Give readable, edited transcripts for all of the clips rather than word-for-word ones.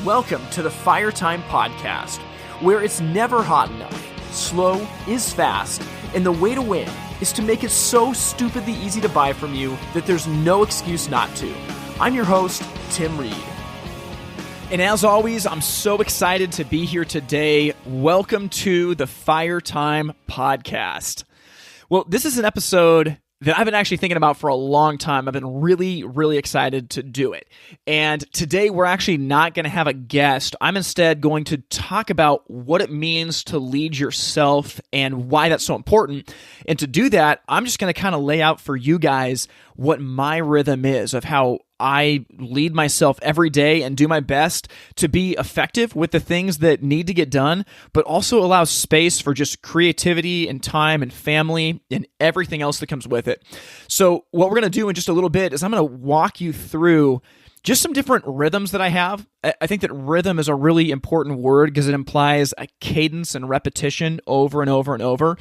Welcome to the Fire Time Podcast, where it's never hot enough, slow is fast, and the way to win is to make it so stupidly easy to buy from you that there's no excuse not to. I'm your host, Tim Reed. And as always, I'm so excited to be here today. Welcome to the Fire Time Podcast. Well, this is an episode that I've been actually thinking about for a long time. I've been really excited to do it. And today we're actually not going to have a guest. I'm instead going to talk about what it means to lead yourself and why that's so important. And to do that, I'm just going to kind of lay out for you guys what my rhythm is of how I lead myself every day and do my best to be effective with the things that need to get done, but also allow space for just creativity and time and family and everything else that comes with it. So what we're going to do in just a little bit is I'm going to walk you through just some different rhythms that I have. I think that rhythm is a really important word because it implies a cadence and repetition over and over and over.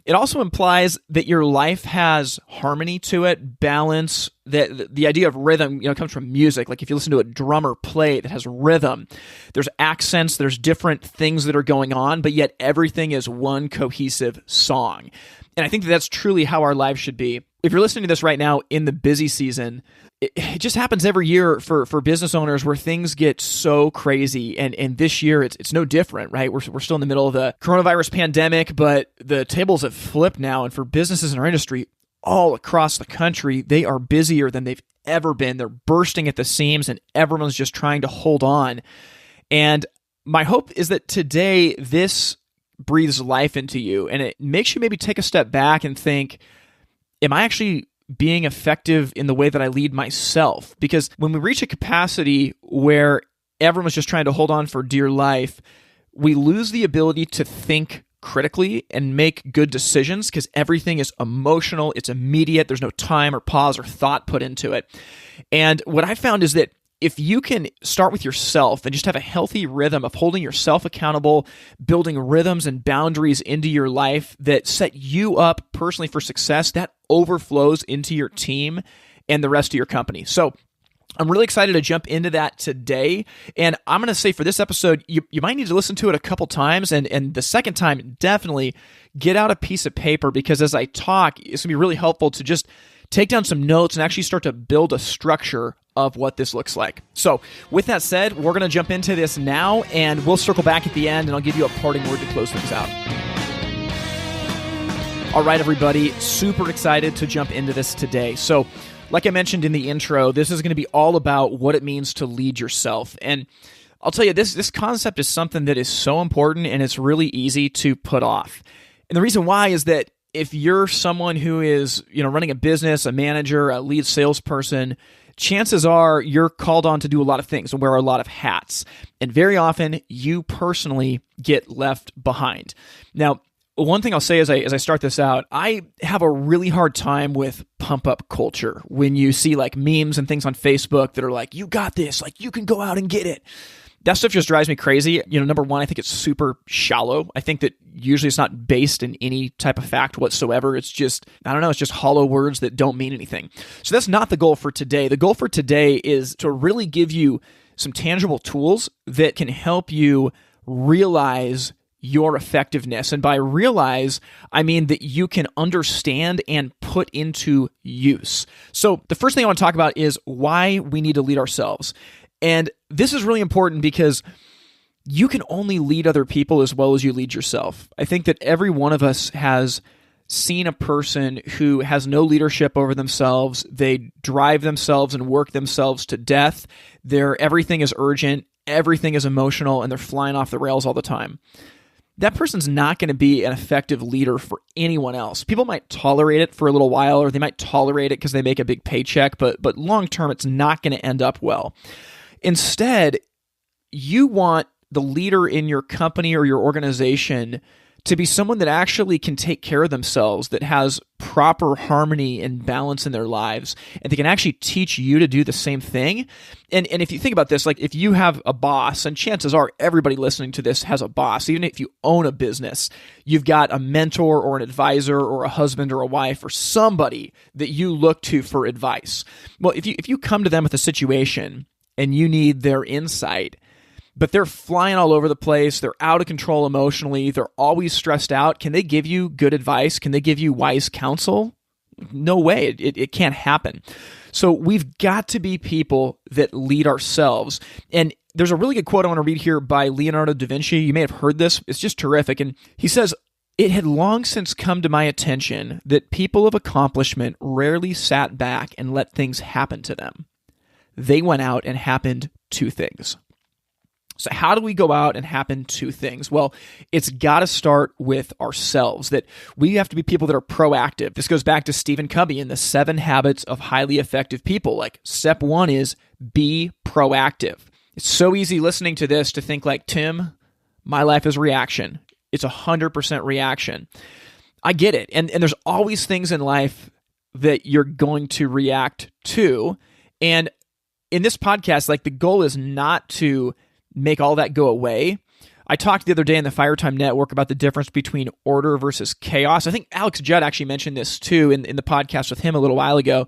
It also implies that your life has harmony to it, balance. The idea of rhythm, comes from music. Like if you listen to a drummer play, it has rhythm. There's accents, there's different things that are going on, but yet everything is one cohesive song. And I think that that's truly how our lives should be. If you're listening to this right now in the busy season, it just happens every year for business owners where things get so crazy. And this year, it's no different, right? We're still in the middle of the coronavirus pandemic, but the tables have flipped now. And for businesses in our industry all across the country, they are busier than they've ever been. They're bursting at the seams and everyone's just trying to hold on. And my hope is that today this breathes life into you and it makes you maybe take a step back and think, am I actually being effective in the way that I lead myself? Because when we reach a capacity where everyone's just trying to hold on for dear life, we lose the ability to think critically and make good decisions because everything is emotional, it's immediate, there's no time or pause or thought put into it. And what I found is that if you can start with yourself and just have a healthy rhythm of holding yourself accountable, building rhythms and boundaries into your life that set you up personally for success, that overflows into your team and the rest of your company. So I'm really excited to jump into that today. And I'm going to say for this episode, you might need to listen to it a couple times. And the second time, definitely get out a piece of paper because as I talk, it's going to be really helpful to just take down some notes and actually start to build a structure of what this looks like. So with that said, we're going to jump into this now and we'll circle back at the end and I'll give you a parting word to close things out. All right, everybody, super excited to jump into this today. So like I mentioned in the intro, this is going to be all about what it means to lead yourself. And I'll tell you, this concept is something that is so important and it's really easy to put off. And the reason why is that if you're someone who is, running a business, a manager, a lead salesperson, chances are you're called on to do a lot of things and wear a lot of hats. And very often you personally get left behind. Now, one thing I'll say as I start this out, I have a really hard time with pump up culture. When you see like memes and things on Facebook that are like, you got this, like you can go out and get it. That stuff just drives me crazy. Number one, I think it's super shallow. I think that usually it's not based in any type of fact whatsoever. It's just, it's just hollow words that don't mean anything. So that's not the goal for today. The goal for today is to really give you some tangible tools that can help you realize your effectiveness. And by realize, I mean that you can understand and put into use. So the first thing I want to talk about is why we need to lead ourselves. And this is really important because you can only lead other people as well as you lead yourself. I think that every one of us has seen a person who has no leadership over themselves. They drive themselves and work themselves to death. Everything is urgent, everything is emotional, and they're flying off the rails all the time. That person's not going to be an effective leader for anyone else. People might tolerate it for a little while, or they might tolerate it because they make a big paycheck, but long term, it's not going to end up well. Instead, you want the leader in your company or your organization to be someone that actually can take care of themselves, that has proper harmony and balance in their lives, and they can actually teach you to do the same thing. And if you think about this, like if you have a boss, and chances are everybody listening to this has a boss, even if you own a business, you've got a mentor or an advisor or a husband or a wife or somebody that you look to for advice. Well, if you come to them with a situation and you need their insight, but they're flying all over the place. They're out of control emotionally. They're always stressed out. Can they give you good advice? Can they give you wise counsel? No way. It can't happen. So we've got to be people that lead ourselves. And there's a really good quote I want to read here by Leonardo da Vinci. You may have heard this. It's just terrific. And he says, "It had long since come to my attention that people of accomplishment rarely sat back and let things happen to them. They went out and happened to things." So how do we go out and happen to things? Well, it's got to start with ourselves, that we have to be people that are proactive. This goes back to Stephen Covey and the 7 habits of highly effective people. Like, step 1 is be proactive. It's so easy listening to this to think like, Tim, my life is reaction. It's 100% reaction. I get it. And there's always things in life that you're going to react to. And in this podcast, like, the goal is not to make all that go away. I talked the other day in the Fire Time Network about the difference between order versus chaos. I think Alex Judd actually mentioned this too in the podcast with him a little while ago,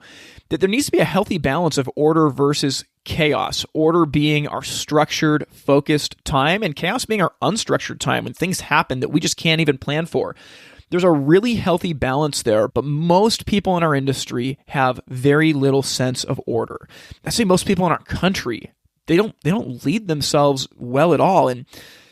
that there needs to be a healthy balance of order versus chaos. Order being our structured, focused time, and chaos being our unstructured time when things happen that we just can't even plan for. There's a really healthy balance there, but most people in our industry have very little sense of order. I say most people in our country, they don't lead themselves well at all. And,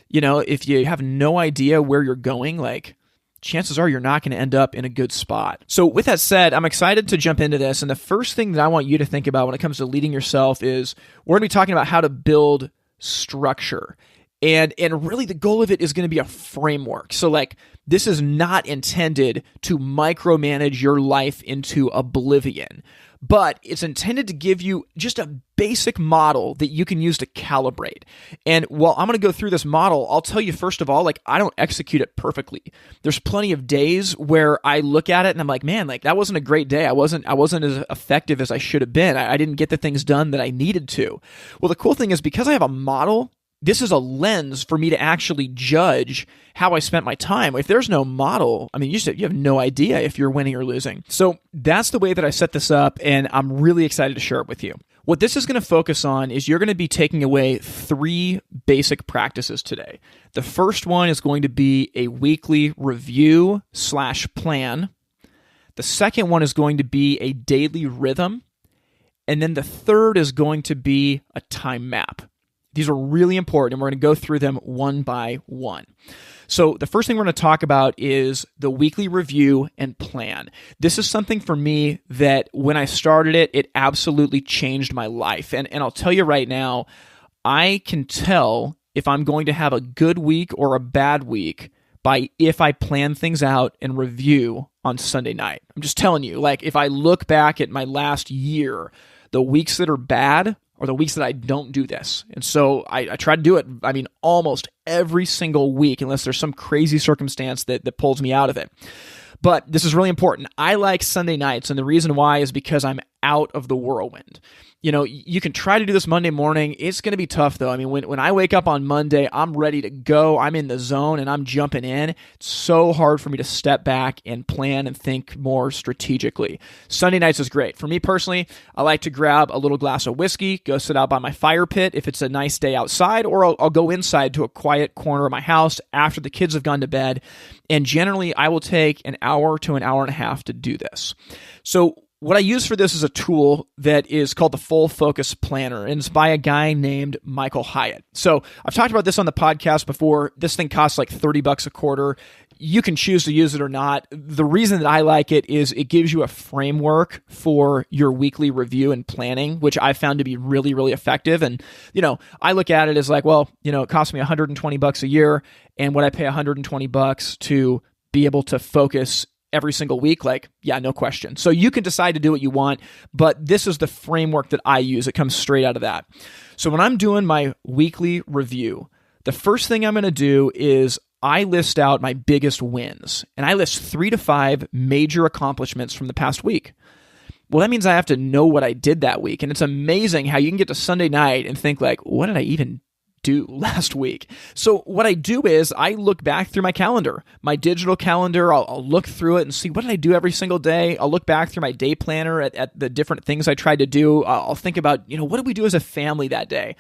you know, if you have no idea where you're going, like, chances are you're not going to end up in a good spot. So with that said, I'm excited to jump into this. And the first thing that I want you to think about when it comes to leading yourself is we're going to be talking about how to build structure. And really the goal of it is going to be a framework. So like, this is not intended to micromanage your life into oblivion, but it's intended to give you just a basic model that you can use to calibrate. And while I'm going to go through this model, I'll tell you first of all, like, I don't execute it perfectly. There's plenty of days where I look at it and I'm like, man, like, that wasn't a great day. I wasn't as effective as I should have been. I didn't get the things done that I needed to. Well, the cool thing is, because I have a model, this is a lens for me to actually judge how I spent my time. If there's no model, I mean, you have no idea if you're winning or losing. So that's the way that I set this up, and I'm really excited to share it with you. What this is going to focus on is you're going to be taking away 3 basic practices today. The first one is going to be a weekly review/plan. The second one is going to be a daily rhythm. And then the third is going to be a time map. These are really important, and we're going to go through them one by one. So the first thing we're going to talk about is the weekly review and plan. This is something for me that when I started it, it absolutely changed my life. And I'll tell you right now, I can tell if I'm going to have a good week or a bad week by if I plan things out and review on Sunday night. I'm just telling you, like, if I look back at my last year, the weeks that are bad or the weeks that I don't do this. And so I try to do it, I mean, almost every single week, unless there's some crazy circumstance that pulls me out of it. But this is really important. I like Sunday nights, and the reason why is because I'm out of the whirlwind. You know, you can try to do this Monday morning. It's going to be tough, though. I mean, when I wake up on Monday, I'm ready to go. I'm in the zone, and I'm jumping in. It's so hard for me to step back and plan and think more strategically. Sunday nights is great. For me personally, I like to grab a little glass of whiskey, go sit out by my fire pit if it's a nice day outside, or I'll go inside to a quiet corner of my house after the kids have gone to bed. And generally, I will take an hour to an hour and a half to do this. So what I use for this is a tool that is called the Full Focus Planner, and it's by a guy named Michael Hyatt. So I've talked about this on the podcast before. This thing costs like $30 a quarter. You can choose to use it or not. The reason that I like it is it gives you a framework for your weekly review and planning, which I found to be really, really effective. And, you know, I look at it as like, well, you know, it costs me $120 a year, and would I pay $120 to be able to focus every single week? Like, yeah, no question. So you can decide to do what you want, but this is the framework that I use. It comes straight out of that. So when I'm doing my weekly review, the first thing I'm going to do is I list out my biggest wins, and I list 3 to 5 major accomplishments from the past week. Well, that means I have to know what I did that week. And it's amazing how you can get to Sunday night and think like, what did I even do last week? So what I do is I look back through my calendar, my digital calendar. I'll look through it and see what did I do every single day. I'll look back through my day planner at the different things I tried to do. I'll think about, you know, what did we do as a family that day?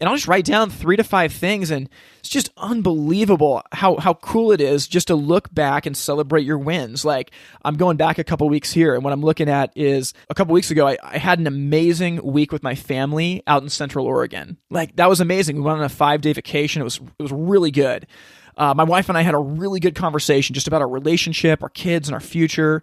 And I'll just write down 3 to 5 things, and it's just unbelievable how cool it is just to look back and celebrate your wins. Like, I'm going back a couple weeks here, and what I'm looking at is a couple weeks ago, I had an amazing week with my family out in Central Oregon. Like, that was amazing. We went on a 5-day vacation. It was really good. My wife and I had a really good conversation just about our relationship, our kids, and our future.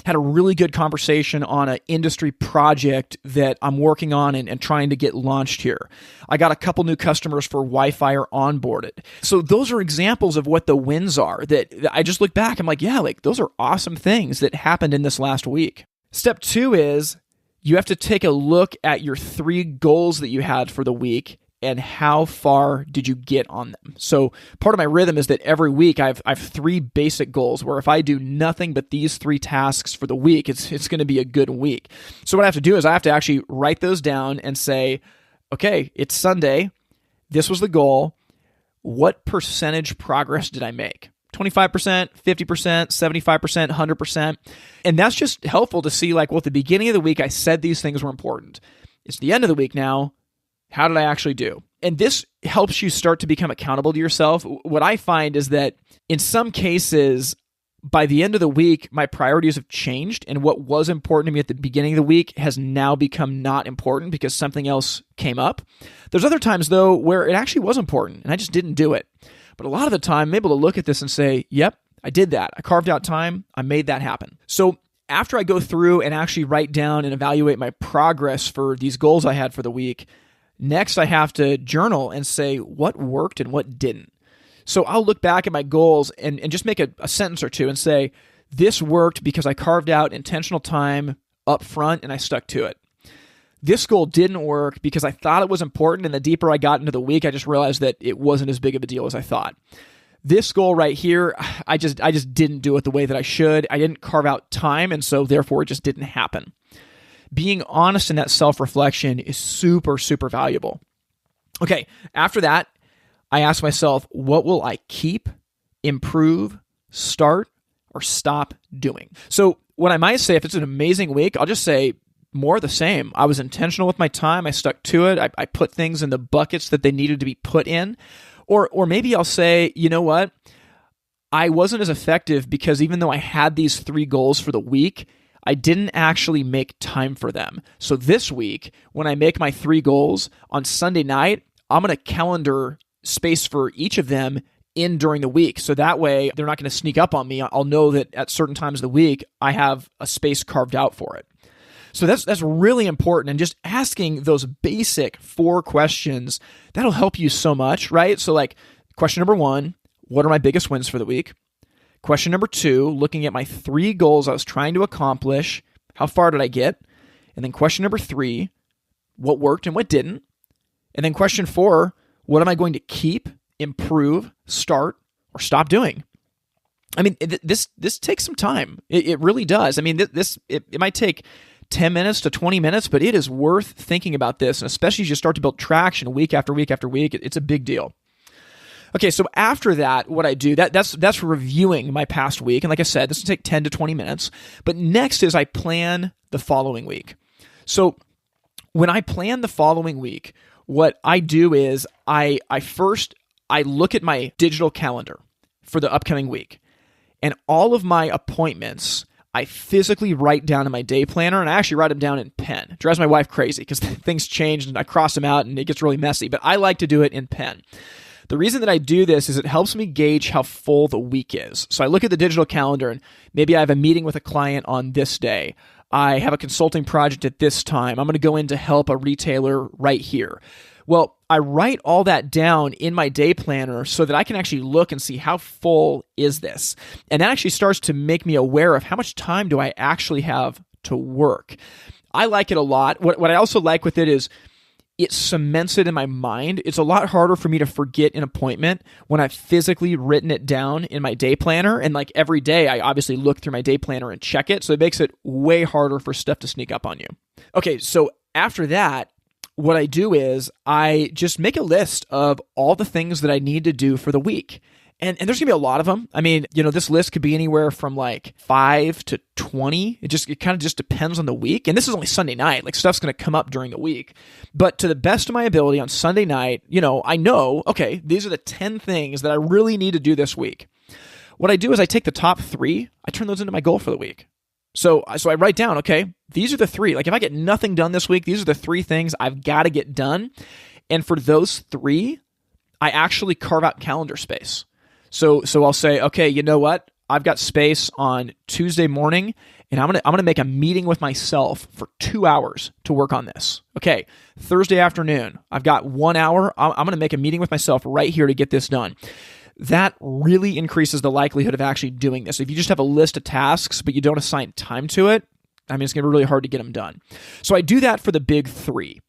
Had a really good conversation on an industry project that I'm working on and trying to get launched here. I got a couple new customers for Wi-Fi onboarded. So those are examples of what the wins are that I just look back. I'm like, yeah, like those are awesome things that happened in this last week. Step 2 is you have to take a look at your 3 goals that you had for the week and how far did you get on them. So part of my rhythm is that every week I have 3 basic goals where if I do nothing but these 3 tasks for the week, it's going to be a good week. So what I have to do is I have to actually write those down and say, okay, it's Sunday. This was the goal. What percentage progress did I make? 25%, 50%, 75%, 100%. And that's just helpful to see like, well, at the beginning of the week, I said these things were important. It's the end of the week now. How did I actually do? And this helps you start to become accountable to yourself. What I find is that in some cases, by the end of the week, my priorities have changed, and what was important to me at the beginning of the week has now become not important because something else came up. There's other times, though, where it actually was important, and I just didn't do it. But a lot of the time, I'm able to look at this and say, yep, I did that. I carved out time. I made that happen. So after I go through and actually write down and evaluate my progress for these goals I had for the week, next, I have to journal and say what worked and what didn't. So I'll look back at my goals and just make a sentence or two and say, this worked because I carved out intentional time up front and I stuck to it. This goal didn't work because I thought it was important, and the deeper I got into the week, I just realized that it wasn't as big of a deal as I thought. This goal right here, I just didn't do it the way that I should. I didn't carve out time, and so therefore it just didn't happen. Being honest in that self-reflection is super, super valuable. Okay, after that, I ask myself, what will I keep, improve, start, or stop doing? So what I might say, if it's an amazing week, I'll just say more of the same. I was intentional with my time. I stuck to it. I put things in the buckets that they needed to be put in. Or maybe I'll say, you know what? I wasn't as effective because even though I had these 3 goals for the week, I didn't actually make time for them. So this week, when I make my 3 goals on Sunday night, I'm going to calendar space for each of them in during the week. So that way, they're not going to sneak up on me. I'll know that at certain times of the week, I have a space carved out for it. So that's really important. And just asking those basic 4 questions, that'll help you so much, right? So like question number 1, what are my biggest wins for the week? Question number 2, looking at my 3 goals I was trying to accomplish, how far did I get? And then question number 3, what worked and what didn't? And then question 4, what am I going to keep, improve, start, or stop doing? I mean, this takes some time. It really does. I mean, it might take 10 minutes to 20 minutes, but it is worth thinking about this, and especially as you start to build traction week after week after week, it's a big deal. Okay, so after that, what I do, that's reviewing my past week. And like I said, this will take 10 to 20 minutes. But next is I plan the following week. So when I plan the following week, what I do is I look at my digital calendar for the upcoming week. And all of my appointments, I physically write down in my day planner, and I actually write them down in pen. It drives my wife crazy because things change and I cross them out and it gets really messy. But I like to do it in pen. The reason that I do this is it helps me gauge how full the week is. So I look at the digital calendar and maybe I have a meeting with a client on this day. I have a consulting project at this time. I'm going to go in to help a retailer right here. Well, I write all that down in my day planner so that I can actually look and see how full is this. And that actually starts to make me aware of how much time do I actually have to work. I like it a lot. What I also like with it is it cements it in my mind. It's a lot harder for me to forget an appointment when I've physically written it down in my day planner. And like every day, I obviously look through my day planner and check it. So it makes it way harder for stuff to sneak up on you. Okay, so after that, what I do is I just make a list of all the things that I need to do for the week. And there's going to be a lot of them. I mean, this list could be anywhere from like 5 to 20. It kind of just depends on the week. And this is only Sunday night. Like, stuff's going to come up during the week. But to the best of my ability on Sunday night, I know, okay, these are the 10 things that I really need to do this week. What I do is I take the top 3, I turn those into my goal for the week. So I write down, okay, these are the 3. Like, if I get nothing done this week, these are the 3 things I've got to get done. And for those 3, I actually carve out calendar space. So I'll say, okay, you know what? I've got space on Tuesday morning, and I'm gonna make a meeting with myself for 2 hours to work on this. Okay, Thursday afternoon, I've got 1 hour. I'm gonna make a meeting with myself right here to get this done. That really increases the likelihood of actually doing this. If you just have a list of tasks, but you don't assign time to it, it's gonna be really hard to get them done. So I do that for the big 3.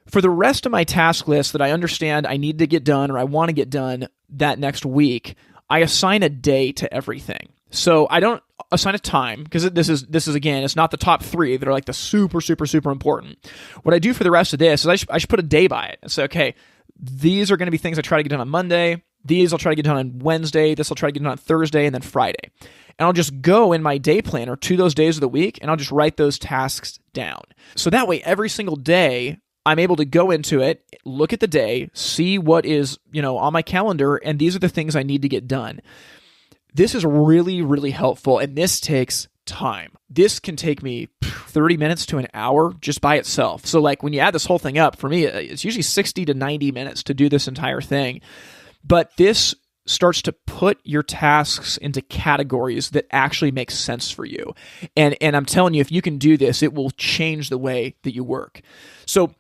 For the rest of my task list that I understand I need to get done or I want to get done that next week, I assign a day to everything. So I don't assign a time, because this is again, it's not the top 3 that are like the super, super, super important. What I do for the rest of this is I should put a day by it and say, okay, these are going to be things I try to get done on Monday. These I'll try to get done on Wednesday. This I'll try to get done on Thursday, and then Friday. And I'll just go in my day planner to those days of the week, and I'll just write those tasks down. So that way, every single day, I'm able to go into it, look at the day, see what is, on my calendar, and these are the things I need to get done. This is really, really helpful, and this takes time. This can take me 30 minutes to an hour just by itself. So like when you add this whole thing up, for me, it's usually 60 to 90 minutes to do this entire thing. But this starts to put your tasks into categories that actually make sense for you. And I'm telling you, if you can do this, it will change the way that you work. So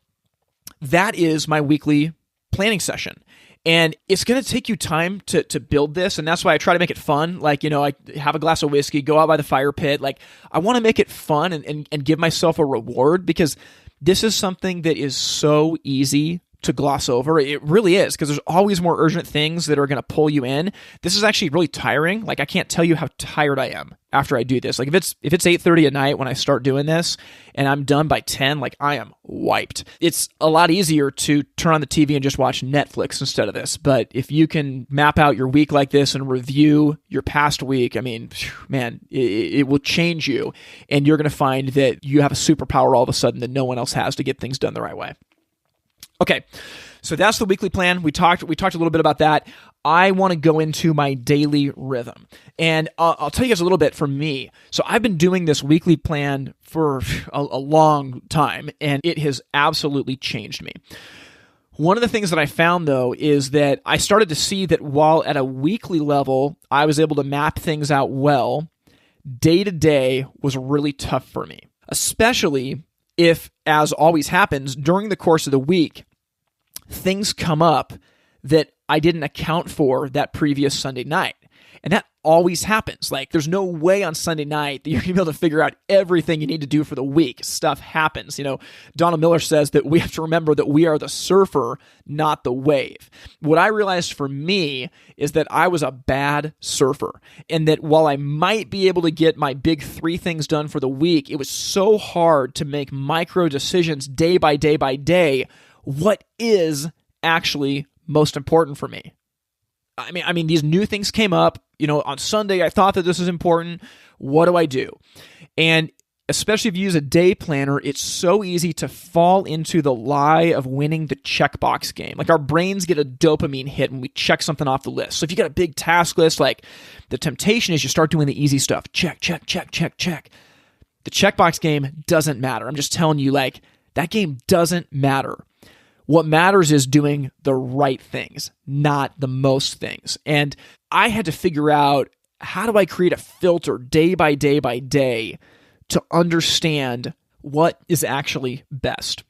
that is my weekly planning session. And it's going to take you time to build this. And that's why I try to make it fun. Like, I have a glass of whiskey, go out by the fire pit. Like, I want to make it fun and give myself a reward, because this is something that is so easy to gloss over. It really is, because there's always more urgent things that are going to pull you in. This is actually really tiring. Like, I can't tell you how tired I am after I do this. Like, if it's 8:30 at night when I start doing this and I'm done by 10, like, I am wiped. It's a lot easier to turn on the TV and just watch Netflix instead of this. But if you can map out your week like this and review your past week, man, it will change you. And you're going to find that you have a superpower all of a sudden that no one else has to get things done the right way. Okay, so that's the weekly plan. We talked a little bit about that. I want to go into my daily rhythm. And I'll tell you guys a little bit from me. So I've been doing this weekly plan for a long time, and it has absolutely changed me. One of the things that I found, though, is that I started to see that while at a weekly level, I was able to map things out well, day-to-day was really tough for me, especially if, as always happens, during the course of the week, things come up that I didn't account for that previous Sunday night. And that always happens. Like, there's no way on Sunday night that you're going to be able to figure out everything you need to do for the week. Stuff happens. Donald Miller says that we have to remember that we are the surfer, not the wave. What I realized for me is that I was a bad surfer, and that while I might be able to get my big 3 things done for the week, it was so hard to make micro decisions day by day by day. What is actually most important for me? I mean, these new things came up. On Sunday, I thought that this was important. What do I do? And especially if you use a day planner, it's so easy to fall into the lie of winning the checkbox game. Like, our brains get a dopamine hit when we check something off the list. So if you got a big task list, like, the temptation is you start doing the easy stuff. Check, check, check, check, check. The checkbox game doesn't matter. I'm just telling you, like, that game doesn't matter. What matters is doing the right things, not the most things. And I had to figure out, how do I create a filter day by day by day to understand what is actually best?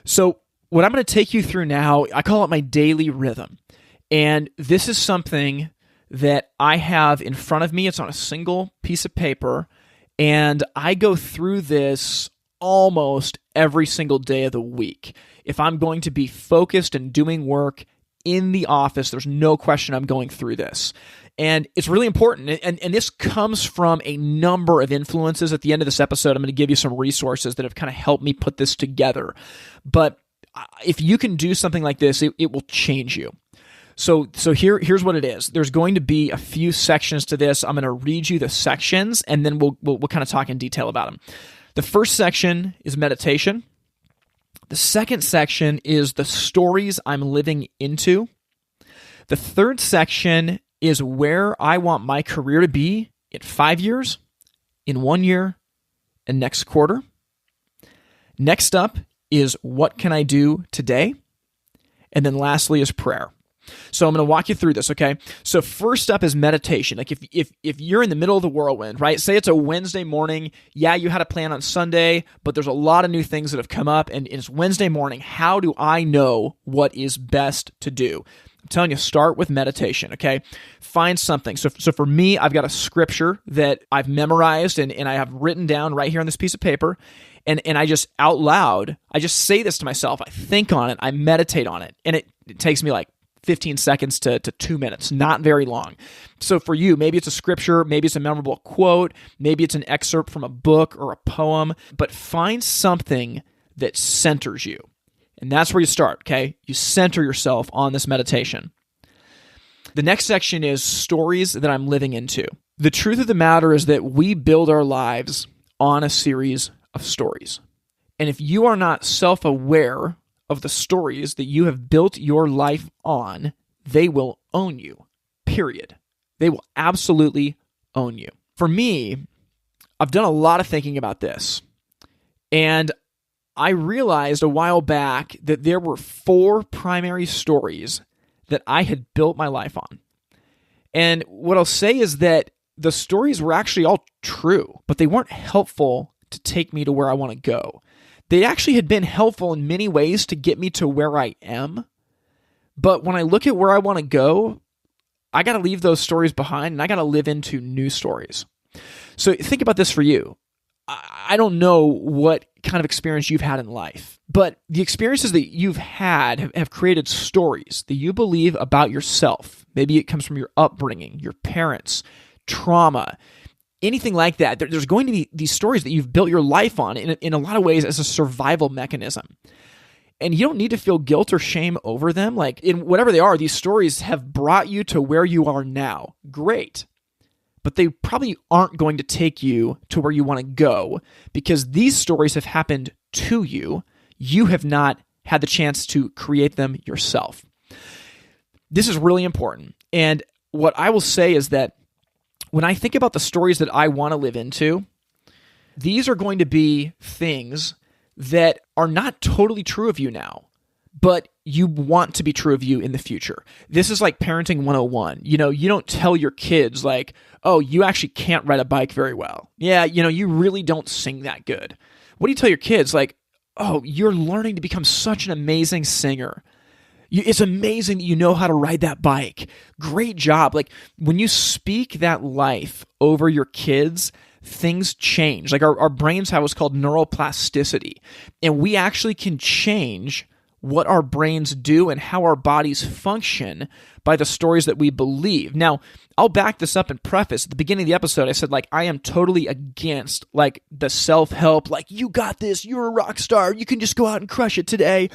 So what I'm going to take you through now, I call it my daily rhythm. And this is something that I have in front of me. It's on a single piece of paper. And I go through this almost every single day of the week. If I'm going to be focused and doing work in the office, there's no question I'm going through this. And it's really important. And this comes from a number of influences. At the end of this episode, I'm going to give you some resources that have kind of helped me put this together. But if you can do something like this, it will change you. Here's what it is. There's going to be a few sections to this. I'm going to read you the sections, and then we'll kind of talk in detail about them. The first section is meditation. The second section is the stories I'm living into. The third section is where I want my career to be in 5 years, in 1 year, and next quarter. Next up is what can I do today? And then lastly is prayer. So I'm going to walk you through this, okay? So first up is meditation. Like if you're in the middle of the whirlwind, right? Say it's a Wednesday morning. Yeah, you had a plan on Sunday, but there's a lot of new things that have come up, and it's Wednesday morning. How do I know what is best to do? I'm telling you, start with meditation, okay? Find something. So for me, I've got a scripture that I've memorized and I have written down right here on this piece of paper, and I just out loud, I just say this to myself. I think on it. I meditate on it, and it takes me like 15 seconds to 2 minutes, not very long. So for you, maybe it's a scripture, maybe it's a memorable quote, maybe it's an excerpt from a book or a poem, but find something that centers you. And that's where you start, okay? You center yourself on this meditation. The next section is stories that I'm living into. The truth of the matter is that we build our lives on a series of stories. And if you are not self-aware of the stories that you have built your life on, they will own you, period. They will absolutely own you. For me, I've done a lot of thinking about this, and I realized a while back that there were 4 primary stories that I had built my life on. And what I'll say is that the stories were actually all true, but they weren't helpful to take me to where I want to go. They actually had been helpful in many ways to get me to where I am. But when I look at where I want to go, I got to leave those stories behind and I got to live into new stories. So think about this for you. I don't know what kind of experience you've had in life, but the experiences that you've had have created stories that you believe about yourself. Maybe it comes from your upbringing, your parents, trauma, anything like that. There's going to be these stories that you've built your life on in a lot of ways as a survival mechanism. And you don't need to feel guilt or shame over them. Like in whatever they are, these stories have brought you to where you are now. Great. But they probably aren't going to take you to where you want to go because these stories have happened to you. You have not had the chance to create them yourself. This is really important. And what I will say is that when I think about the stories that I want to live into, these are going to be things that are not totally true of you now, but you want to be true of you in the future. This is like parenting 101. You don't tell your kids like, oh, you actually can't ride a bike very well. Yeah, you really don't sing that good. What do you tell your kids? Like, oh, you're learning to become such an amazing singer. It's amazing that you know how to ride that bike. Great job. Like when you speak that life over your kids, things change. Like our brains have what's called neuroplasticity. And we actually can change what our brains do and how our bodies function by the stories that we believe. Now, I'll back this up and preface. At the beginning of the episode, I said, I am totally against, the self-help, you got this, you're a rock star, you can just go out and crush it today.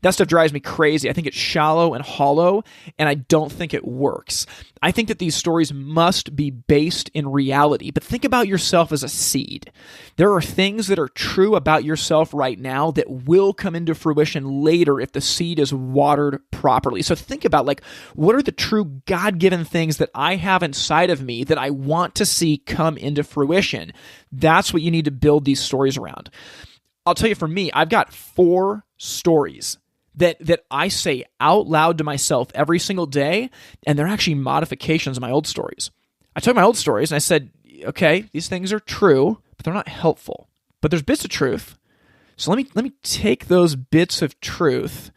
That stuff drives me crazy. I think it's shallow and hollow, and I don't think it works. I think that these stories must be based in reality, but think about yourself as a seed. There are things that are true about yourself right now that will come into fruition later if the seed is watered properly. So think about, what are the true God-given things that I have inside of me that I want to see come into fruition? That's what you need to build these stories around. I'll tell you, for me, I've got 4 stories that I say out loud to myself every single day, and they're actually modifications of my old stories. I took my old stories and I said, okay, these things are true, but they're not helpful. But there's bits of truth. So let me take those bits of truth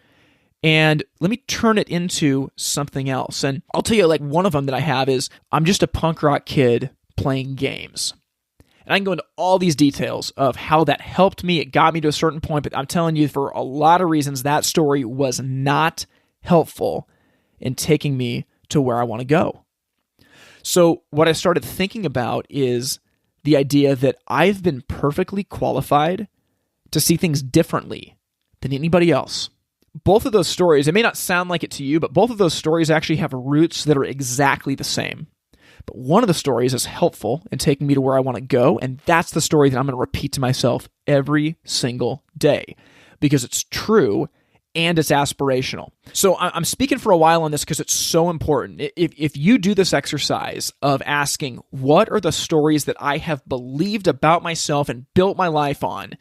and let me turn it into something else. And I'll tell you, one of them that I have is I'm just a punk rock kid playing games. And I can go into all these details of how that helped me. It got me to a certain point, but I'm telling you, for a lot of reasons, that story was not helpful in taking me to where I want to go. So what I started thinking about is the idea that I've been perfectly qualified to see things differently than anybody else, both of those stories, it may not sound like it to you, but both of those stories actually have roots that are exactly the same. But one of the stories is helpful in taking me to where I want to go, and that's the story that I'm going to repeat to myself every single day because it's true and it's aspirational. So I'm speaking for a while on this because it's so important. If you do this exercise of asking, what are the stories that I have believed about myself and built my life on,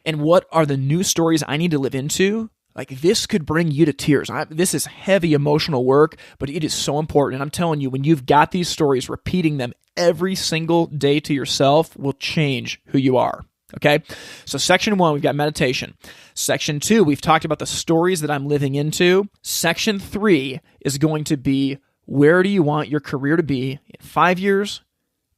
and what are the new stories I need to live into, like this could bring you to tears. This is heavy emotional work, but it is so important. And I'm telling you, when you've got these stories, repeating them every single day to yourself will change who you are. Okay? So section 1, we've got meditation. Section 2, we've talked about the stories that I'm living into. Section 3 is going to be, where do you want your career to be in 5 years,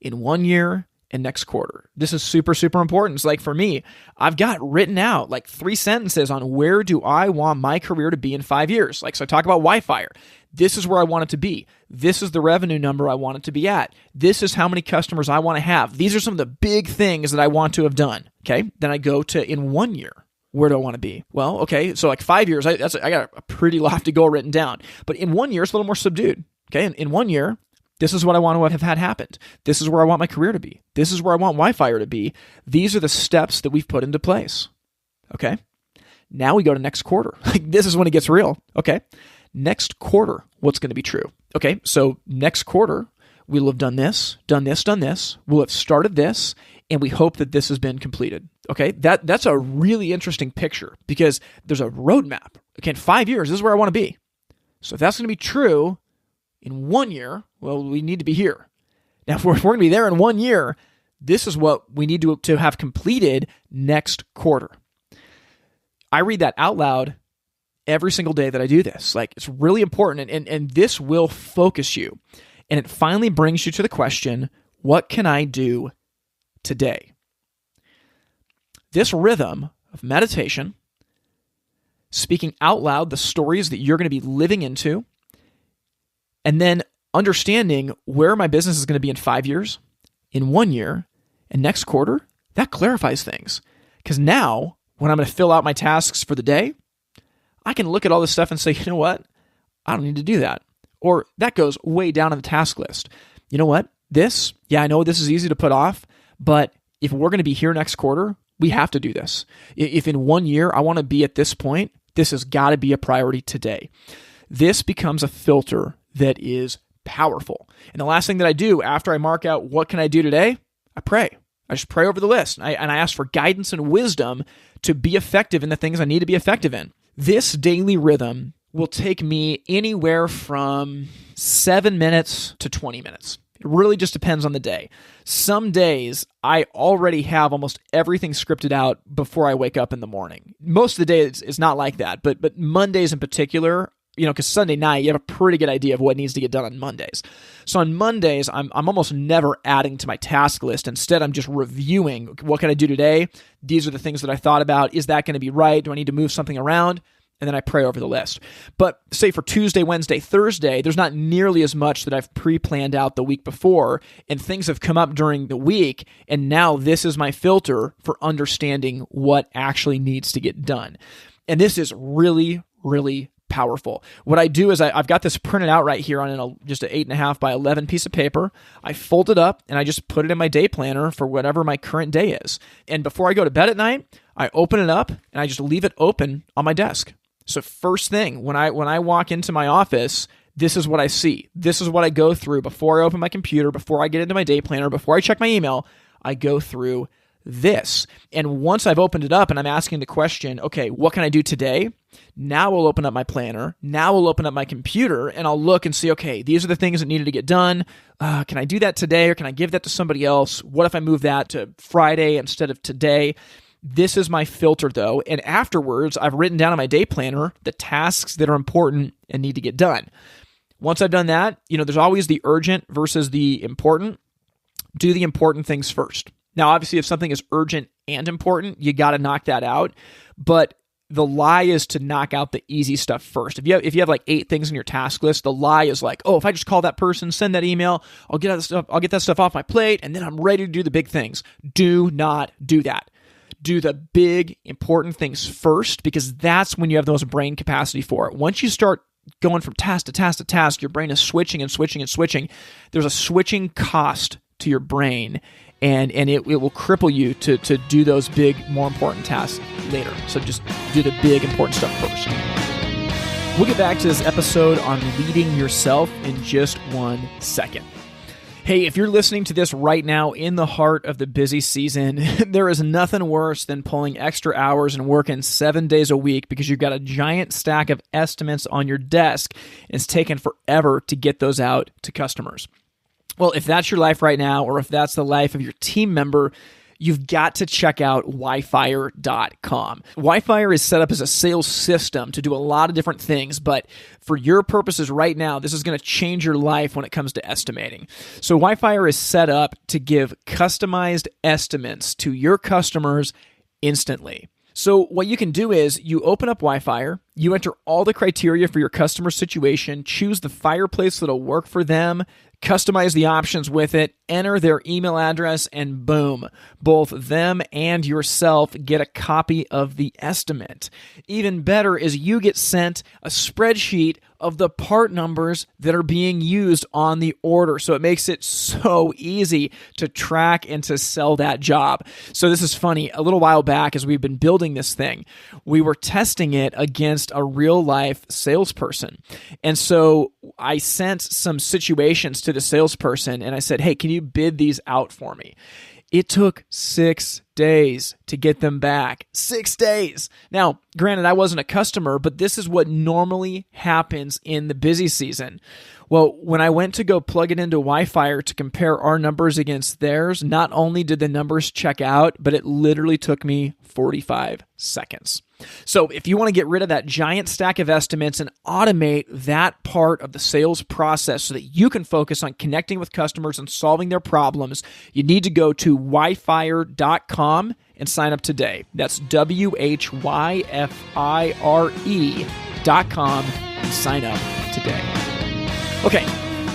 in 1 year, and next quarter? This is super, super important. It's like for me, I've got written out like 3 sentences on where do I want my career to be in 5 years. Like, so I talk about Wi-Fi. This is where I want it to be. This is the revenue number I want it to be at. This is how many customers I want to have. These are some of the big things that I want to have done. Okay. Then I go to in 1 year. Where do I want to be? Well, okay. So like 5 years, I got a pretty lofty goal written down, but in 1 year, it's a little more subdued. Okay. In 1 year, this is what I want to have had happened. This is where I want my career to be. This is where I want Wi-Fi to be. These are the steps that we've put into place. Okay. Now we go to next quarter. Like this is when it gets real. Okay. Next quarter, what's going to be true? Okay. So next quarter, we'll have done this, done this, done this. We'll have started this, and we hope that this has been completed. Okay. That's a really interesting picture because there's a roadmap. Okay. In 5 years, this is where I want to be. So if that's going to be true, in 1 year, well, we need to be here. Now, if we're going to be there in 1 year, this is what we need to have completed next quarter. I read that out loud every single day that I do this. Like, it's really important, and this will focus you. And it finally brings you to the question, what can I do today? This rhythm of meditation, speaking out loud the stories that you're going to be living into, and then understanding where my business is going to be in 5 years, in 1 year, and next quarter, that clarifies things. Because now, when I'm going to fill out my tasks for the day, I can look at all this stuff and say, you know what? I don't need to do that. Or that goes way down on the task list. You know what? I know this is easy to put off, but if we're going to be here next quarter, we have to do this. If in 1 year I want to be at this point, this has got to be a priority today. This becomes a filter that is powerful. And the last thing that I do after I mark out what can I do today, I pray. I just pray over the list. And I ask for guidance and wisdom to be effective in the things I need to be effective in. This daily rhythm will take me anywhere from 7 minutes to 20 minutes. It really just depends on the day. Some days I already have almost everything scripted out before I wake up in the morning. Most of the day it's not like that, but Mondays in particular, because Sunday night, you have a pretty good idea of what needs to get done on Mondays. So on Mondays, I'm almost never adding to my task list. Instead, I'm just reviewing, what can I do today? These are the things that I thought about. Is that going to be right? Do I need to move something around? And then I pray over the list. But say for Tuesday, Wednesday, Thursday, there's not nearly as much that I've pre-planned out the week before, and things have come up during the week, and now this is my filter for understanding what actually needs to get done. And this is really, really powerful. What I do is I've got this printed out right here on just an 8.5 by 11 piece of paper. I fold it up and I just put it in my day planner for whatever my current day is. And before I go to bed at night, I open it up and I just leave it open on my desk. So first thing, when I walk into my office, this is what I see. This is what I go through before I open my computer, before I get into my day planner, before I check my email. I go through this. And once I've opened it up and I'm asking the question, okay, what can I do today? Now we'll open up my planner. Now we'll open up my computer and I'll look and see, okay, these are the things that needed to get done. Can I do that today or can I give that to somebody else? What if I move that to Friday instead of today? This is my filter though. And afterwards, I've written down on my day planner the tasks that are important and need to get done. Once I've done that, there's always the urgent versus the important. Do the important things first. Now, obviously, if something is urgent and important, you got to knock that out. But the lie is to knock out the easy stuff first. If you have like 8 things in your task list, the lie is like, oh, if I just call that person, send that email, I'll get that stuff off my plate, and then I'm ready to do the big things. Do not do that. do the big, important things first, because that's when you have the most brain capacity for it. Once you start going from task to task to task, your brain is switching and switching and switching. There's a switching cost to your brain, and it will cripple you to do those big, more important tasks later. So just do the big, important stuff first. We'll get back to this episode on leading yourself in just 1 second. Hey, if you're listening to this right now in the heart of the busy season, there is nothing worse than pulling extra hours and working 7 days a week because you've got a giant stack of estimates on your desk and it's taken forever to get those out to customers. Well, if that's your life right now, or if that's the life of your team member, you've got to check out Yfire.com. Yfire is set up as a sales system to do a lot of different things, but for your purposes right now, this is going to change your life when it comes to estimating. So Yfire is set up to give customized estimates to your customers instantly. So what you can do is you open up Yfire, you enter all the criteria for your customer situation, choose the fireplace that'll work for them, customize the options with it, enter their email address, and boom, both them and yourself get a copy of the estimate. Even better is you get sent a spreadsheet of the part numbers that are being used on the order. So it makes it so easy to track and to sell that job. So this is funny. A little while back, as we've been building this thing, we were testing it against a real life salesperson. And so I sent some situations to the salesperson and I said, hey, can you bid these out for me? It took 6 days to get them back. 6 days. Now, granted, I wasn't a customer, but this is what normally happens in the busy season. Well, when I went to go plug it into Yfire to compare our numbers against theirs, not only did the numbers check out, but it literally took me 45 seconds. So if you want to get rid of that giant stack of estimates and automate that part of the sales process so that you can focus on connecting with customers and solving their problems, you need to go to Yfire.com and sign up today. That's WHYFIRE.com and sign up today. Okay,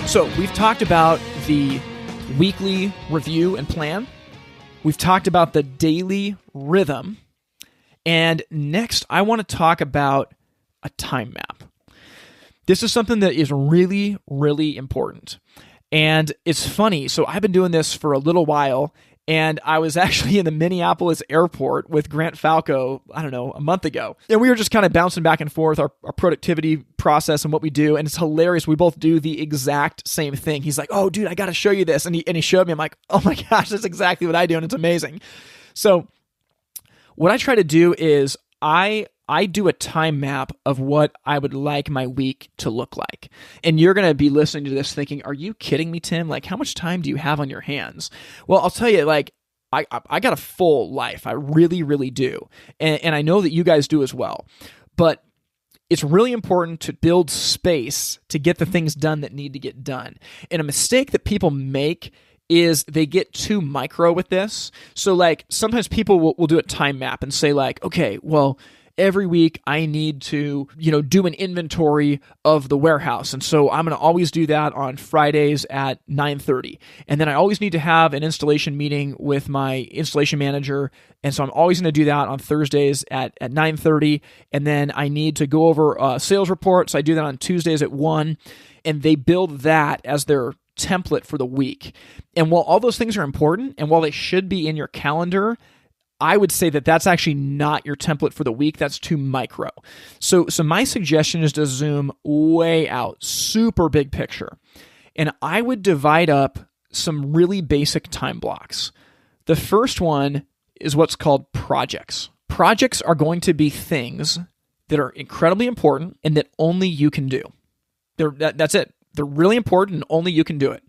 so we've talked about the weekly review and plan. We've talked about the daily rhythm. And next, I want to talk about a time map. This is something that is really, really important. And it's funny. So I've been doing this for a little while, and I was actually in the Minneapolis airport with Grant Falco, a month ago. And we were just kind of bouncing back and forth our productivity process and what we do. And it's hilarious. We both do the exact same thing. He's like, oh, dude, I got to show you this. And he showed me. I'm like, oh my gosh, that's exactly what I do. And it's amazing. So what I try to do is I do a time map of what I would like my week to look like. And you're going to be listening to this thinking, are you kidding me, Tim? Like, how much time do you have on your hands? Well, I'll tell you, like, I got a full life. I really, really do. And I know that you guys do as well. But it's really important to build space to get the things done that need to get done. And a mistake that people make is they get too micro with this. So like sometimes people will do a time map and say like, okay, well, every week I need to, do an inventory of the warehouse. And so I'm going to always do that on Fridays at 9:30. And then I always need to have an installation meeting with my installation manager. And so I'm always going to do that on Thursdays at 9:30. And then I need to go over a sales report. So I do that on Tuesdays at 1. And they build that as their template for the week. And while all those things are important, and while they should be in your calendar, I would say that that's actually not your template for the week. That's too micro. So my suggestion is to zoom way out, super big picture. And I would divide up some really basic time blocks. The first one is what's called projects. Projects are going to be things that are incredibly important and that only you can do. That's it. They're really important and only you can do it.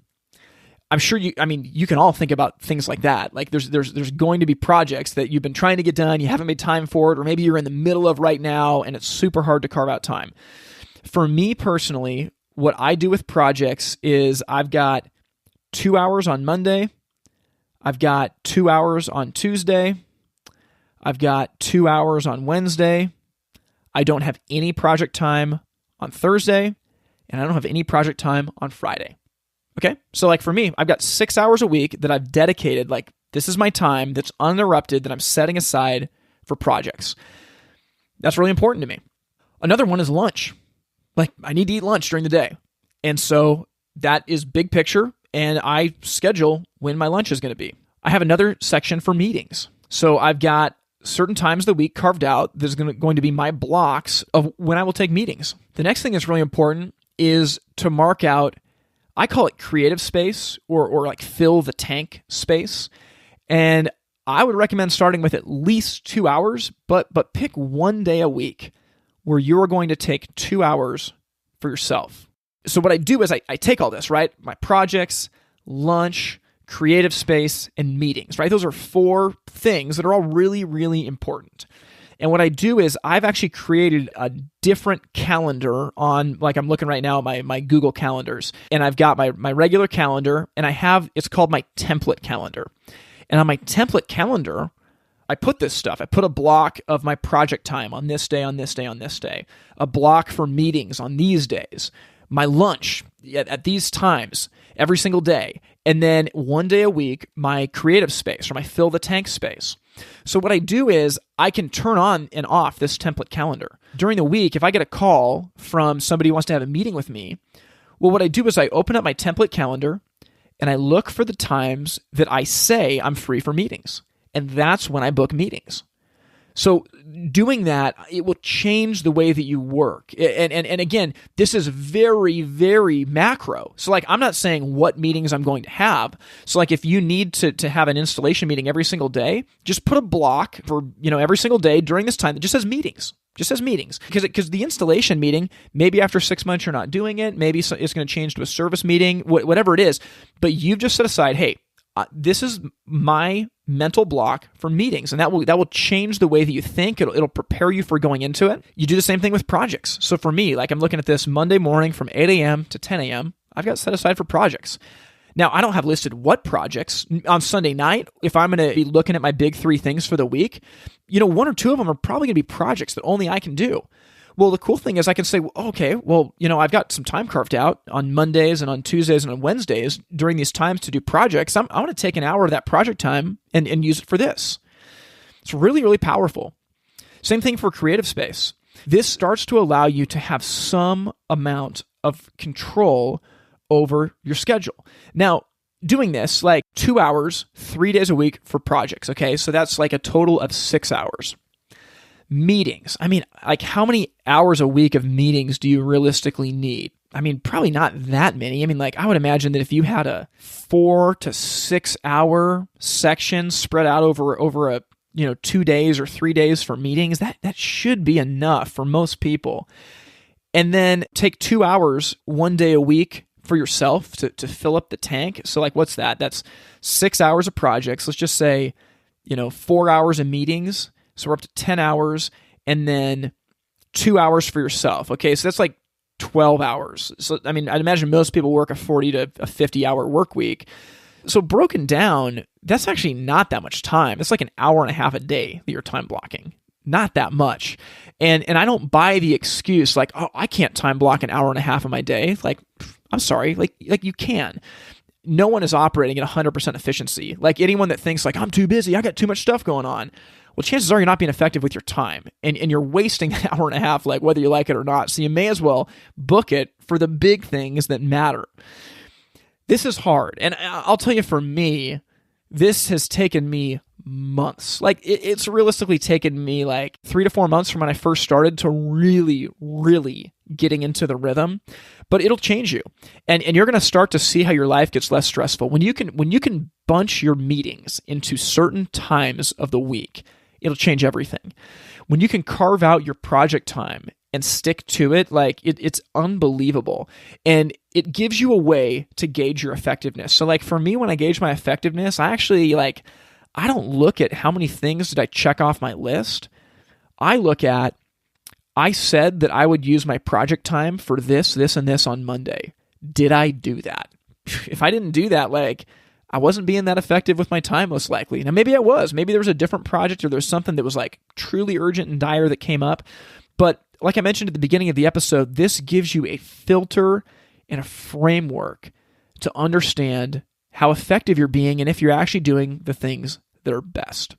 I'm sure you can all think about things like that. Like there's going to be projects that you've been trying to get done, you haven't made time for it, or maybe you're in the middle of right now and it's super hard to carve out time. For me personally, what I do with projects is I've got 2 hours on Monday, I've got 2 hours on Tuesday, I've got 2 hours on Wednesday, I don't have any project time on Thursday, and I don't have any project time on Friday. Okay? So like for me, I've got 6 hours a week that I've dedicated, like This is my time that's uninterrupted that I'm setting aside for projects. That's really important to me. Another one is lunch. Like, I need to eat lunch during the day. And so that is big picture, and I schedule when my lunch is going to be. I have another section for meetings. So I've got certain times of the week carved out. There's going to be my blocks of when I will take meetings. The next thing that's really important is to mark out, I call it creative space or like fill the tank space. And I would recommend starting with at least 2 hours, but pick one day a week where you're going to take 2 hours for yourself. So what I do is I take all this, right? My projects, lunch, creative space, and meetings, right? Those are 4 things that are all really, really important. And what I do is I've actually created a different calendar on, like I'm looking right now at my Google calendars, and I've got my regular calendar, and it's called my template calendar. And on my template calendar, I put this stuff. I put a block of my project time on this day, on this day, on this day, a block for meetings on these days, my lunch at these times every single day, and then one day a week, my creative space or my fill the tank space. So what I do is I can turn on and off this template calendar. During the week, if I get a call from somebody who wants to have a meeting with me, well, what I do is I open up my template calendar and I look for the times that I say I'm free for meetings. And that's when I book meetings. So doing that, it will change the way that you work. And again, this is very, very macro. So like, I'm not saying what meetings I'm going to have. So like, if you need to have an installation meeting every single day, just put a block for, every single day during this time that just says meetings. Just says meetings. Because the installation meeting, maybe after 6 months you're not doing it. Maybe it's going to change to a service meeting, whatever it is. But you've just set aside, hey, this is my mental block for meetings, and that will change the way that you think. It'll prepare you for going into it. You do the same thing with projects. So for me, like I'm looking at this Monday morning from 8 a.m. to 10 a.m., I've got set aside for projects. Now, I don't have listed what projects. On Sunday night, if I'm going to be looking at my big 3 things for the week, 1 or 2 of them are probably going to be projects that only I can do. Well, the cool thing is I can say, I've got some time carved out on Mondays and on Tuesdays and on Wednesdays during these times to do projects. I want to take an hour of that project time and use it for this. It's really, really powerful. Same thing for creative space. This starts to allow you to have some amount of control over your schedule. Now, doing this, like 2 hours, 3 days a week for projects, okay? So that's like a total of 6 hours. Meetings. I mean, like how many hours a week of meetings do you realistically need? I mean, probably not that many. I mean, like I would imagine that if you had a 4 to 6 hour section spread out over a 2 days or 3 days for meetings, that should be enough for most people. And then take 2 hours one day a week for yourself to fill up the tank. So like, what's that? That's 6 hours of projects. Let's just say, 4 hours of meetings. So we're up to 10 hours and then 2 hours for yourself. Okay, so that's like 12 hours. So, I mean, I'd imagine most people work a 40 to a 50-hour work week. So broken down, that's actually not that much time. It's like an hour and a half a day that you're time blocking. Not that much. And I don't buy the excuse like, oh, I can't time block an hour and a half of my day. Like, I'm sorry, like you can. No one is operating at 100% efficiency. Like anyone that thinks like, I'm too busy, I got too much stuff going on. Well, chances are you're not being effective with your time and you're wasting an hour and a half, like whether you like it or not. So you may as well book it for the big things that matter. This is hard. And I'll tell you, for me, this has taken me months. Like it's realistically taken me like 3 to 4 months from when I first started to really, really getting into the rhythm. But it'll change you. And you're going to start to see how your life gets less stressful. When you can bunch your meetings into certain times of the week, it'll change everything. When you can carve out your project time and stick to it, like it's unbelievable. And it gives you a way to gauge your effectiveness. So like for me, when I gauge my effectiveness, I actually I don't look at how many things did I check off my list. I said that I would use my project time for this, and this on Monday. Did I do that? If I didn't do that, I wasn't being that effective with my time, most likely. Now, maybe I was. Maybe there was a different project or there's something that was truly urgent and dire that came up. But like I mentioned at the beginning of the episode, this gives you a filter and a framework to understand how effective you're being and if you're actually doing the things that are best.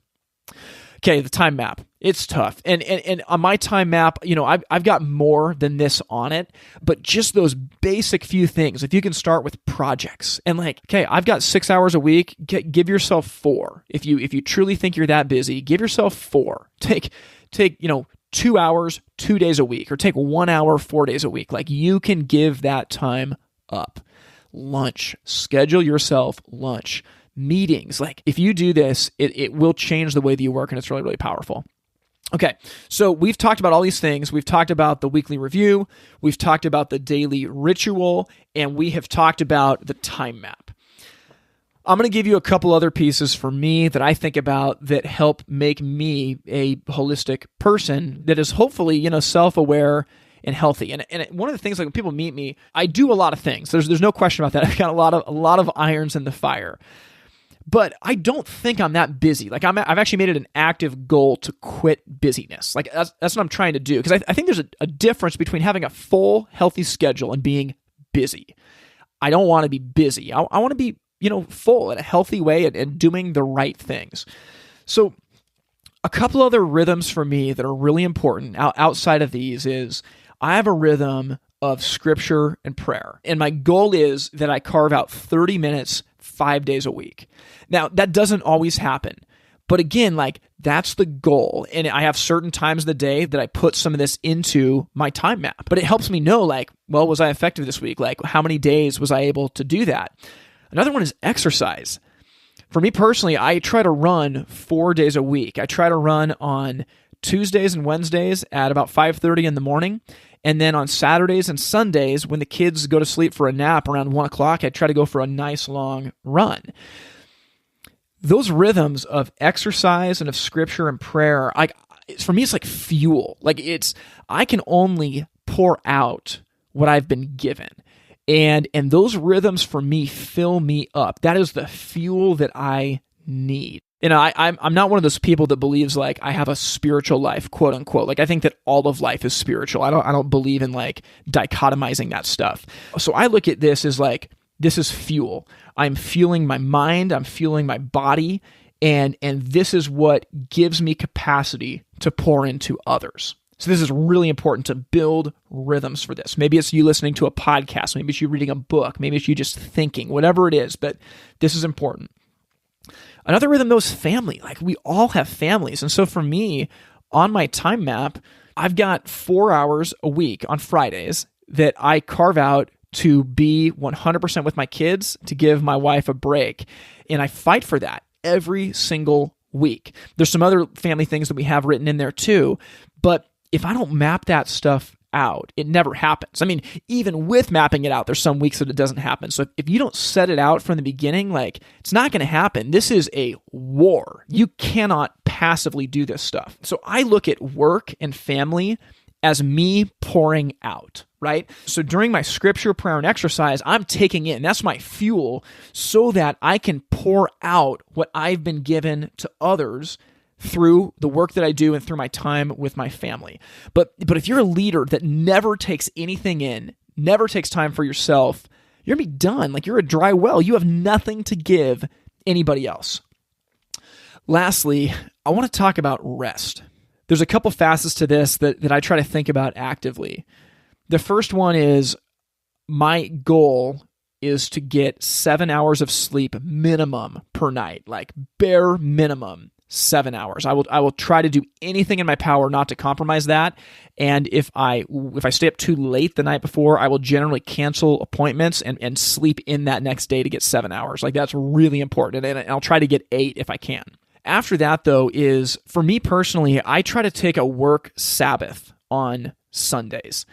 Okay, the time map. It's tough. And on my time map, I've got more than this on it, but just those basic few things. If you can start with projects and okay, I've got 6 hours a week, give yourself 4. If you truly think you're that busy, give yourself 4. Take 2 hours, 2 days a week, or take 1 hour, 4 days a week. You can give that time up. Lunch. Schedule yourself lunch. Meetings. If you do this, it will change the way that you work, and it's really, really powerful. Okay, so we've talked about all these things. We've talked about the weekly review. We've talked about the daily ritual, and we have talked about the time map. I'm going to give you a couple other pieces for me that I think about that help make me a holistic person that is hopefully, self-aware and healthy. And one of the things, when people meet me, I do a lot of things. There's no question about that. I've got a lot of irons in the fire. But I don't think I'm that busy. I've actually made it an active goal to quit busyness. That's what I'm trying to do. Because I think there's a difference between having a full, healthy schedule and being busy. I don't want to be busy. I want to be, full in a healthy way and doing the right things. So a couple other rhythms for me that are really important outside of these is I have a rhythm of scripture and prayer. And my goal is that I carve out 30 minutes 5 days a week. Now, that doesn't always happen. But again, that's the goal. And I have certain times of the day that I put some of this into my time map. But it helps me know, was I effective this week? How many days was I able to do that? Another one is exercise. For me personally, I try to run 4 days a week. I try to run on Tuesdays and Wednesdays at about 5:30 in the morning. And then on Saturdays and Sundays, when the kids go to sleep for a nap around 1 o'clock, I try to go for a nice long run. Those rhythms of exercise and of scripture and prayer, for me, it's like fuel. I can only pour out what I've been given. And those rhythms for me fill me up. That is the fuel that I need. I'm not one of those people that believes I have a spiritual life, quote unquote. I think that all of life is spiritual. I don't believe in dichotomizing that stuff. So I look at this as this is fuel. I'm fueling my mind. I'm fueling my body. And this is what gives me capacity to pour into others. So this is really important to build rhythms for this. Maybe it's you listening to a podcast. Maybe it's you reading a book. Maybe it's you just thinking, whatever it is, but this is important. Another rhythm, though, is family. We all have families. And so for me, on my time map, I've got 4 hours a week on Fridays that I carve out to be 100% with my kids, to give my wife a break. And I fight for that every single week. There's some other family things that we have written in there too. But if I don't map that stuff out, it never happens. Even with mapping it out, there's some weeks that it doesn't happen. So if you don't set it out from the beginning, it's not going to happen. This is a war. You cannot passively do this stuff. So I look at work and family as me pouring out, right? So during my scripture, prayer, and exercise, I'm taking in. That's my fuel so that I can pour out what I've been given to others through the work that I do and through my time with my family. But if you're a leader that never takes anything in, never takes time for yourself, you're going to be done. You're a dry well. You have nothing to give anybody else. Lastly, I want to talk about rest. There's a couple facets to this that I try to think about actively. The first one is my goal is to get 7 hours of sleep minimum per night, bare minimum. 7 hours. I will try to do anything in my power not to compromise that. And if I stay up too late the night before, I will generally cancel appointments and sleep in that next day to get 7 hours. That's really important. And I'll try to get 8 if I can. After that, though, is for me personally, I try to take a work Sabbath on Sundays.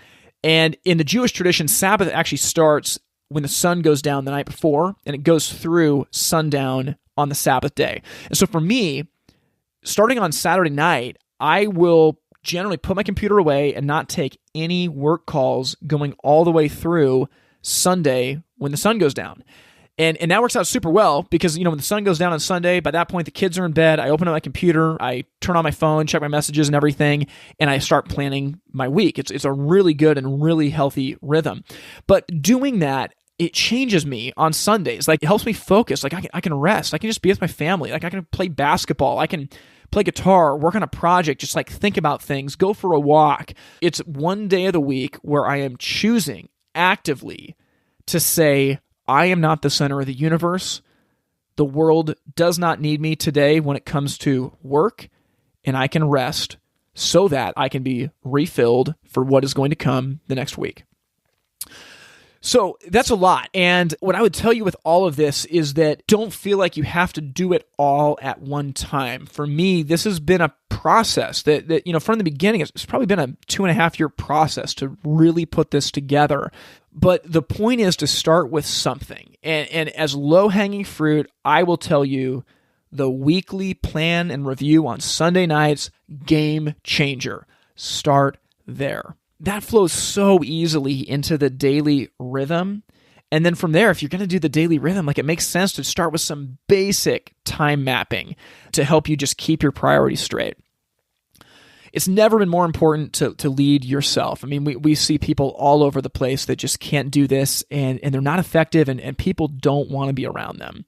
And in the Jewish tradition, Sabbath actually starts when the sun goes down the night before, and it goes through sundown on the Sabbath day. And so for me, starting on Saturday night, I will generally put my computer away and not take any work calls going all the way through Sunday when the sun goes down. And that works out super well because, when the sun goes down on Sunday, by that point, the kids are in bed. I open up my computer, I turn on my phone, check my messages and everything, and I start planning my week. It's a really good and really healthy rhythm. But doing that, it changes me on Sundays. Like, it helps me focus. Like, I can rest. I can just be with my family. Like, I can play basketball. I can play guitar, work on a project, just like think about things, go for a walk. It's one day of the week where I am choosing actively to say, I am not the center of the universe. The world does not need me today when it comes to work, and I can rest so that I can be refilled for what is going to come the next week. So that's a lot. And what I would tell you with all of this is that don't feel like you have to do it all at one time. For me, this has been a process that from the beginning, it's probably been a 2.5 year process to really put this together. But the point is to start with something. And as low-hanging fruit, I will tell you the weekly plan and review on Sunday nights, game changer. Start there. That flows so easily into the daily rhythm. And then from there, if you're going to do the daily rhythm, like, it makes sense to start with some basic time mapping to help you just keep your priorities straight. It's never been more important to lead yourself. I mean, we see people all over the place that just can't do this, and they're not effective, and people don't want to be around them.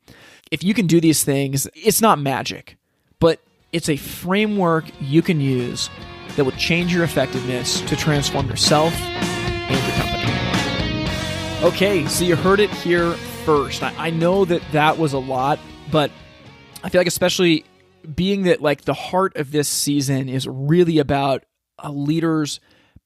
If you can do these things, it's not magic, but it's a framework you can use that will change your effectiveness to transform yourself and your company. Okay, so you heard it here first. I know that was a lot, but I feel like, especially being that, like, the heart of this season is really about a leader's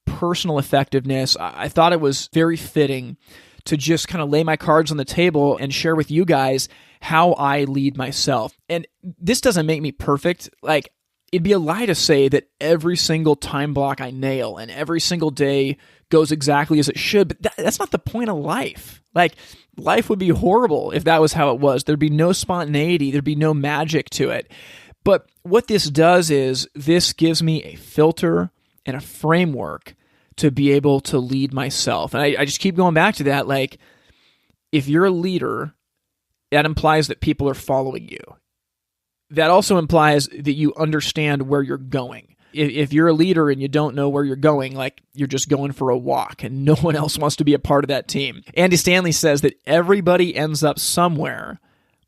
personal effectiveness, I thought it was very fitting to just kind of lay my cards on the table and share with you guys how I lead myself. And this doesn't make me perfect. Like, it'd be a lie to say that every single time block I nail and every single day goes exactly as it should, but that's not the point of life. Like, life would be horrible if that was how it was. There'd be no spontaneity. There'd be no magic to it. But what this does is this gives me a filter and a framework to be able to lead myself. And I just keep going back to that. Like, if you're a leader, that implies that people are following you. That also implies that you understand where you're going. If you're a leader and you don't know where you're going, like, you're just going for a walk and no one else wants to be a part of that team. Andy Stanley says that everybody ends up somewhere,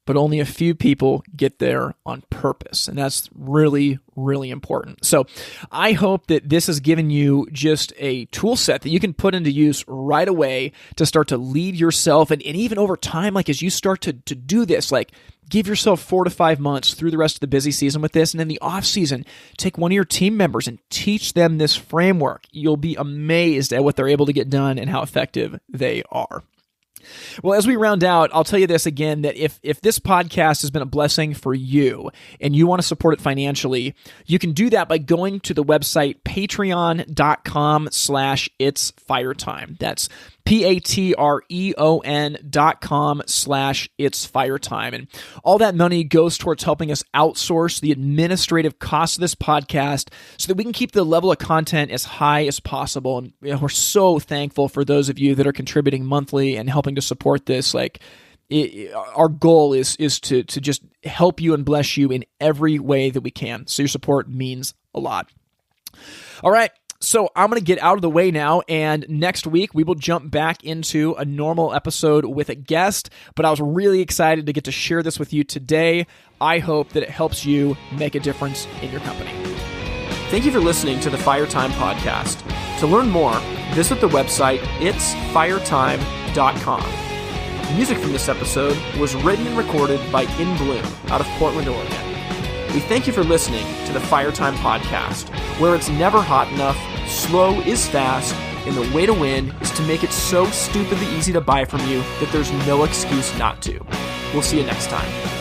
but only a few people get there on purpose. And that's really, really important. So I hope that this has given you just a tool set that you can put into use right away to start to lead yourself. And even over time, like, as you start to do this, like, give yourself 4 to 5 months through the rest of the busy season with this. And in the off season, take one of your team members and teach them this framework. You'll be amazed at what they're able to get done and how effective they are. Well, as we round out, I'll tell you this again, that if this podcast has been a blessing for you and you want to support it financially, you can do that by going to the website patreon.com/itsfiretime. That's patreon.com/itsfiretime. And all that money goes towards helping us outsource the administrative costs of this podcast so that we can keep the level of content as high as possible. And we're so thankful for those of you that are contributing monthly and helping to support this. Like, our goal is to just help you and bless you in every way that we can. So your support means a lot. All right. So I'm going to get out of the way now, and next week we will jump back into a normal episode with a guest, but I was really excited to get to share this with you today. I hope that it helps you make a difference in your company. Thank you for listening to the Firetime Podcast. To learn more, visit the website itsfiretime.com. Music from this episode was written and recorded by In Bloom out of Portland, Oregon. We thank you for listening to the Firetime Podcast, where it's never hot enough, slow is fast, and the way to win is to make it so stupidly easy to buy from you that there's no excuse not to. We'll see you next time.